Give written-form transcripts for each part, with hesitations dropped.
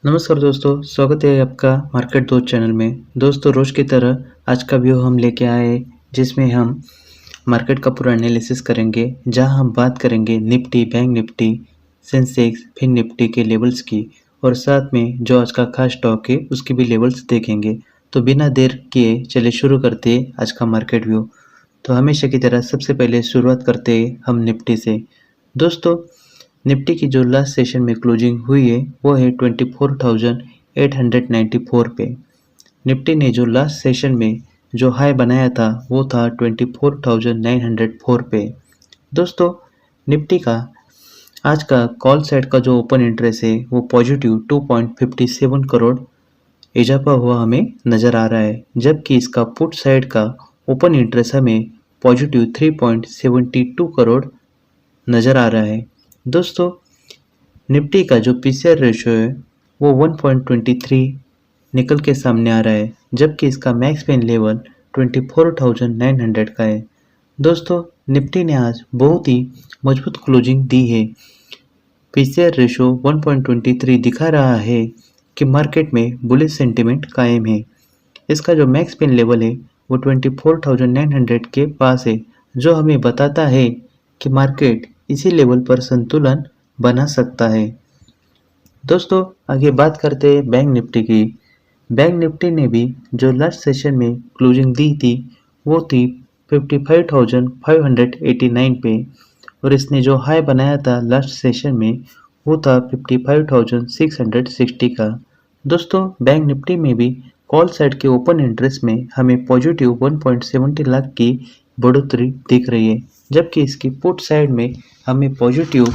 नमस्कार दोस्तों, स्वागत है आपका मार्केट दोस्त चैनल में। दोस्तों रोज़ की तरह आज का व्यू हम लेके आए जिसमें हम मार्केट का पूरा एनालिसिस करेंगे, जहां हम बात करेंगे Nifty, bank Nifty, Sensex, Fin Nifty के लेवल्स की और साथ में जो आज का खास स्टॉक है उसके भी लेवल्स देखेंगे। तो बिना देर किए चलिए शुरू करते हैं आज का मार्केट व्यू। तो हमेशा की तरह सबसे पहले शुरुआत करते हैं हम निफ्टी से। दोस्तों निफ्टी की जो लास्ट सेशन में क्लोजिंग हुई है वो है 24,894 पे। निफ्टी ने जो लास्ट सेशन में जो हाई बनाया था वो था 24,904 पे। दोस्तों निफ्टी का आज का कॉल साइड का जो ओपन इंटरेस्ट है वो पॉजिटिव 2.57 करोड़ इजाफा हुआ हमें नज़र आ रहा है, जबकि इसका पुट साइड का ओपन इंटरेस्ट हमें पॉजिटिव 3.72 करोड़ नज़र आ रहा है। दोस्तों निफ्टी का जो पीसीआर रेशियो है वो 1.23 निकल के सामने आ रहा है, जबकि इसका मैक्स पेन लेवल 24,900 का है। दोस्तों निफ्टी ने आज बहुत ही मजबूत क्लोजिंग दी है। पीसीआर रेशियो 1.23 दिखा रहा है कि मार्केट में बुलिश सेंटिमेंट कायम है। इसका जो मैक्स पेन लेवल है वो 24,900 के पास है, जो हमें बताता है कि मार्केट इसी लेवल पर संतुलन बना सकता है। दोस्तों आगे बात करते हैं बैंक निफ्टी की। बैंक निफ्टी ने भी जो लास्ट सेशन में क्लोजिंग दी थी वो थी 55,589 पे, और इसने जो हाई बनाया था लास्ट सेशन में वो था 55,660 का। दोस्तों बैंक निफ्टी में भी कॉल साइड के ओपन इंटरेस्ट में हमें पॉजिटिव 1.70 लाख की बढ़ोतरी दिख रही है, जबकि इसकी पुट साइड में हमें पॉजिटिव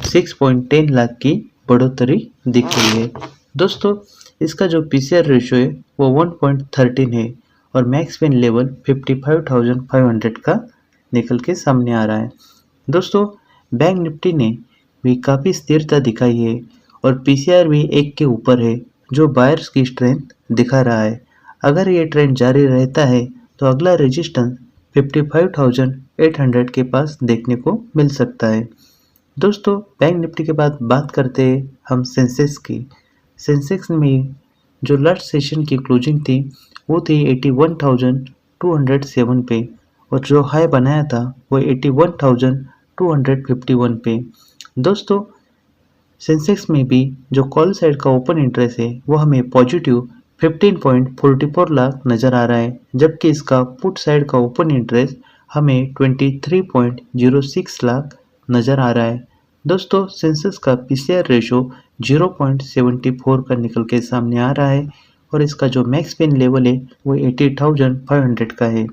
6.10 लाख की बढ़ोतरी दिख रही है। दोस्तों इसका जो पीसीआर रेशियो है वो 1.13 है और मैक्स पेन लेवल 55,500 का निकल के सामने आ रहा है। दोस्तों बैंक निफ्टी ने भी काफ़ी स्थिरता दिखाई है और पीसीआर भी 1 के ऊपर है, जो बायर्स की स्ट्रेंथ दिखा रहा है। अगर ये ट्रेंड जारी रहता है तो अगला रेजिस्टेंस 55,800 के पास देखने को मिल सकता है। दोस्तों बैंक निफ्टी के बाद बात करते हैं हम सेंसेक्स की। सेंसेक्स में जो लास्ट सेशन की क्लोजिंग थी वो थी 81,207 पे, और जो हाई बनाया था वो 81,251 पे। दोस्तों सेंसेक्स में भी जो कॉल साइड का ओपन इंटरेस्ट है वो हमें पॉजिटिव 15.44 लाख नज़र आ रहा है, जबकि इसका पुट साइड का ओपन इंटरेस्ट हमें 23.06 लाख नज़र आ रहा है। दोस्तों सेंसेक्स का पीसीआर रेशो 0.74 का निकल के सामने आ रहा है और इसका जो मैक्स पेन लेवल है वो 80,500 का है।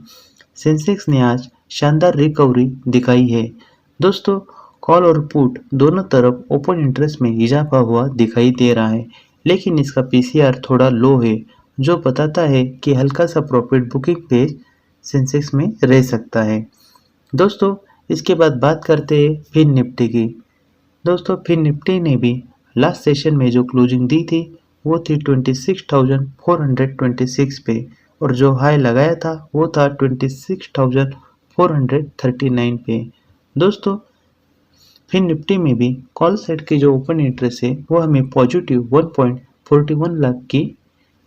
सेंसेक्स ने आज शानदार रिकवरी दिखाई है। दोस्तों कॉल और पुट दोनों तरफ ओपन इंटरेस्ट में इजाफा हुआ दिखाई दे रहा है, लेकिन इसका पीसीआर थोड़ा लो है, जो बताता है कि हल्का सा प्रॉफिट बुकिंग पेज सेंसेक्स में रह सकता है। दोस्तों इसके बाद बात करते हैं फिन निफ्टी की। दोस्तों फिन निफ्टी ने भी लास्ट सेशन में जो क्लोजिंग दी थी वो थी 26,426 पे, और जो हाई लगाया था वो था 26,439 पे। दोस्तों फिन निफ्टी में भी कॉल साइड की जो ओपन इंटरेस्ट है वो हमें पॉजिटिव 1.41 लाख की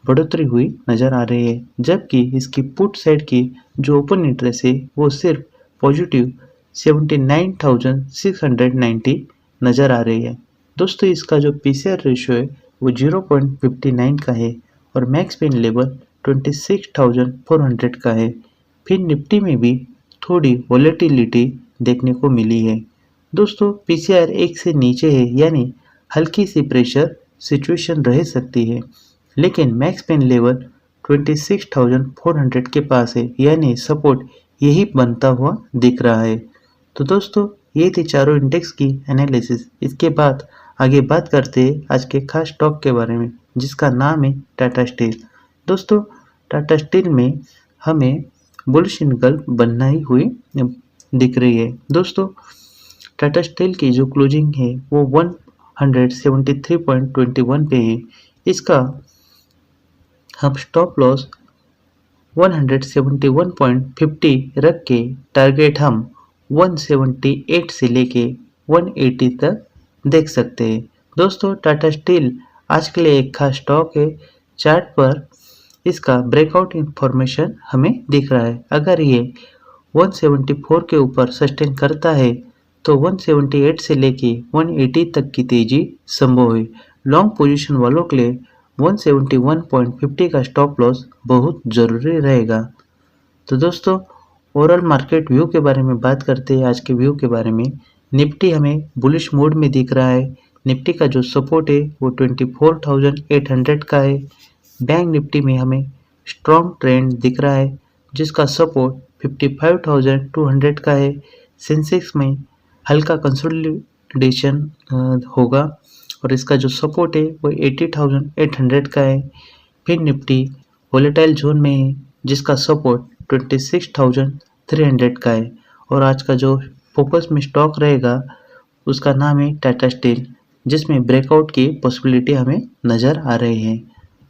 बढ़ोतरी हुई नज़र आ रही है, जबकि इसकी पुट साइड की जो ओपन इंटरेस्ट है वो सिर्फ पॉजिटिव 79,690 नज़र आ रही है। दोस्तों इसका जो पीसीआर रेशियो है वो 0.59 का है और मैक्स पेन लेवल 26,400 का है। फिर निफ्टी में भी थोड़ी वॉलेटिलिटी देखने को मिली है। दोस्तों पीसीआर 1 से नीचे है, यानी हल्की सी प्रेशर सिचुएशन रह सकती है, लेकिन मैक्स पेन लेवल 26,400 के पास है, यानी सपोर्ट यही बनता हुआ दिख रहा है। तो दोस्तों ये थी चारों इंडेक्स की एनालिसिस। इसके बाद आगे बात करते हैं आज के खास स्टॉक के बारे में, जिसका नाम है टाटा स्टील। दोस्तों टाटा स्टील में हमें बुलिश सिग्नल बनना ही हुई दिख रही है। दोस्तों टाटा स्टील की जो क्लोजिंग है वो 173.21 पे है। इसका हम स्टॉप लॉस 171.50 रख के टारगेट हम 178 से लेके 180 तक देख सकते हैं। दोस्तों टाटा स्टील आज के लिए एक खास स्टॉक है। चार्ट पर इसका ब्रेकआउट इंफॉर्मेशन हमें दिख रहा है। अगर ये 174 के ऊपर सस्टेन करता है तो 178 से लेके 180 तक की तेजी संभव है। लॉन्ग पोजीशन वालों के लिए 171.50 का स्टॉप लॉस बहुत ज़रूरी रहेगा। तो दोस्तों, ओवरऑल मार्केट व्यू के बारे में बात करते हैं। आज के व्यू के बारे में निफ्टी हमें बुलिश मोड में दिख रहा है। निफ्टी का जो सपोर्ट है वो 24,800 का है। बैंक निफ्टी में हमें स्ट्रॉन्ग ट्रेंड दिख रहा है जिसका सपोर्ट 55,200 का है। सेंसेक्स में हल्का कंसोलिडेशन होगा और इसका जो सपोर्ट है वो 80,800 का है। फिर निफ्टी वोलेटाइल जोन में है जिसका सपोर्ट 26,300 का है। और आज का जो फोकस में स्टॉक रहेगा उसका नाम है टाटा स्टील, जिसमें ब्रेकआउट की पॉसिबिलिटी हमें नज़र आ रही है।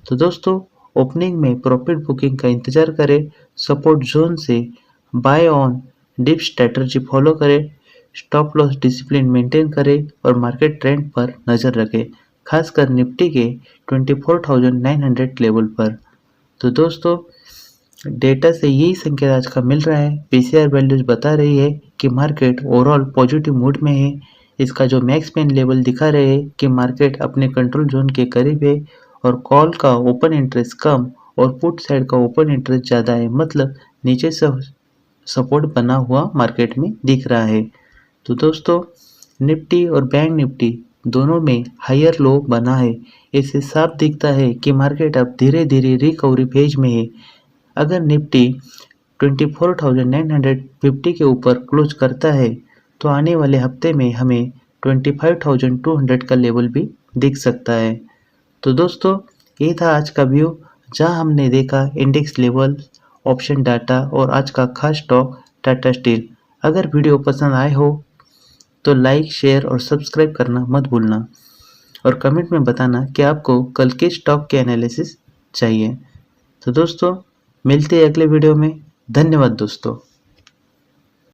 तो दोस्तों, ओपनिंग में प्रॉफिट बुकिंग का इंतज़ार करें, सपोर्ट जोन से buy on dip strategy follow करें, स्टॉप लॉस डिसिप्लिन मेंटेन करें और मार्केट ट्रेंड पर नज़र रखें, खासकर निफ्टी के 24,900 लेवल पर। तो दोस्तों, डेटा से यही संकेत आज का मिल रहा है। पीसीआर वैल्यूज बता रही है कि मार्केट ओवरऑल पॉजिटिव मूड में है। इसका जो मैक्स पेन लेवल दिखा रहे हैं कि मार्केट अपने कंट्रोल जोन के करीब है और कॉल का ओपन इंटरेस्ट कम और पुट साइड का ओपन इंटरेस्ट ज़्यादा है, मतलब नीचे से सपोर्ट बना हुआ मार्केट में दिख रहा है। तो दोस्तों, निफ्टी और बैंक निफ्टी दोनों में हायर लो बना है। इससे साफ दिखता है कि मार्केट अब धीरे धीरे रिकवरी फेज में है। अगर निफ्टी 24,950 के ऊपर क्लोज करता है तो आने वाले हफ्ते में हमें 25,200 का लेवल भी दिख सकता है। तो दोस्तों, ये था आज का व्यू जहां हमने देखा इंडेक्स लेवल, ऑप्शन डाटा और आज का खास स्टॉक टाटा स्टील। अगर वीडियो पसंद आए हो तो लाइक, शेयर और सब्सक्राइब करना मत भूलना और कमेंट में बताना कि आपको कल के स्टॉक के एनालिसिस चाहिए। तो दोस्तों, मिलते हैं अगले वीडियो में। धन्यवाद दोस्तों।